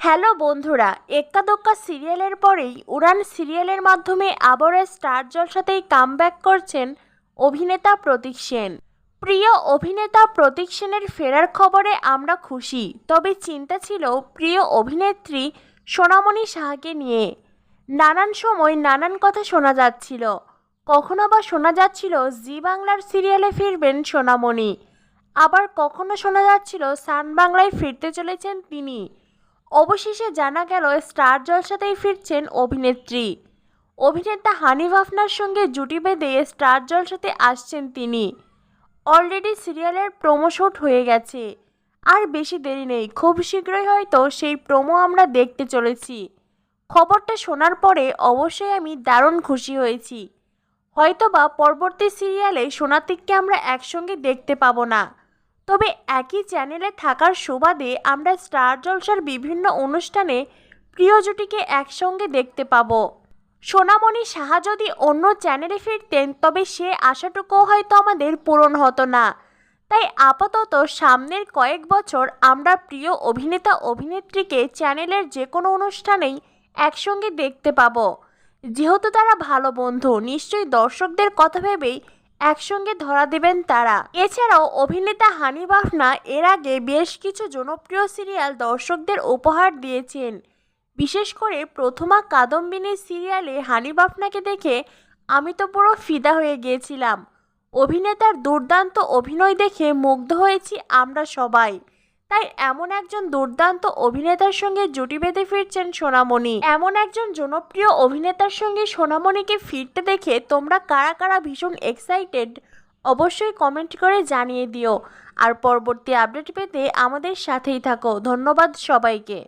Hello বন্ধুরা, এক্কা দোক্কা সিরিয়ালের পরেই উড়ান সিরিয়ালের মাধ্যমে আবারও স্টার জলসাতেই কামব্যাক করছেন অভিনেতা প্রতীক সেন। প্রিয় অভিনেতা প্রতীক সেনের ফেরার খবরে আমরা খুশি, তবে চিন্তা ছিল প্রিয় অভিনেত্রী সোনামণি সাহাকে নিয়ে। নানান সময় নানান কথা শোনা যাচ্ছিল, কখনো বা শোনা যাচ্ছিল জি বাংলার সিরিয়ালে ফিরবেন সোনামণি, আবার কখনো শোনা যাচ্ছিল সান বাংলায় ফিরতে চলেছেন তিনি। অবশেষে জানা গেল স্টার জলসাতেই ফিরছেন অভিনেত্রী। অভিনেতা হানিফ আফনার সঙ্গে জুটি বেঁধে স্টার জলসাতে আসছেন তিনি। অলরেডি সিরিয়ালের প্রোমো শুট হয়ে গেছে, আর বেশি দেরি নেই, খুব শীঘ্রই হয়তো সেই প্রোমো আমরা দেখতে চলেছি। খবরটা শোনার পরে অবশ্যই আমি দারুণ খুশি হয়েছি। হয়তোবা পরবর্তী সিরিয়ালে সোনাতিককে আমরা একসঙ্গে দেখতে পাবো না, তবে একই চ্যানেলে থাকার সুবাদে আমরা স্টার জলসার বিভিন্ন অনুষ্ঠানে প্রিয় জুটিকে একসঙ্গে দেখতে পাবো। সোনামণি সাহা যদি অন্য চ্যানেলে ফিরতেন তবে সে আশাটুকুও হয়তো আমাদের পূরণ হতো না। তাই আপাতত সামনের কয়েক বছর আমরা প্রিয় অভিনেতা অভিনেত্রীকে চ্যানেলের যে কোনো অনুষ্ঠানেই একসঙ্গে দেখতে পাবো। যেহেতু তারা ভালো বন্ধু, নিশ্চয়ই দর্শকদের কথা ভেবেই একসঙ্গে ধরা দেবেন তারা। এছাড়াও অভিনেতা হানিফ আফনা এর আগে বেশ কিছু জনপ্রিয় সিরিয়াল দর্শকদের উপহার দিয়েছেন। বিশেষ করে প্রথমা কাদম্বিনী সিরিয়ালে হানিফ আফনাকে দেখে আমি তো পুরো ফিদা হয়ে গিয়েছিলাম। অভিনেতার দুর্দান্ত অভিনয় দেখে মুগ্ধ হয়েছি আমরা সবাই। তাই এমন একজন দুর্দান্ত অভিনেতার সঙ্গে জুটি বেঁধে ফিরছেন সোনামণি। এমন একজন জনপ্রিয় অভিনেতার সঙ্গে সোনামণিকে ফিরতে দেখে তোমরা কারা কারা ভীষণ এক্সাইটেড অবশ্যই কমেন্ট করে জানিয়ে দিও। আর পরবর্তী আপডেট পেতে আমাদের সাথেই থাকো। ধন্যবাদ সবাইকে।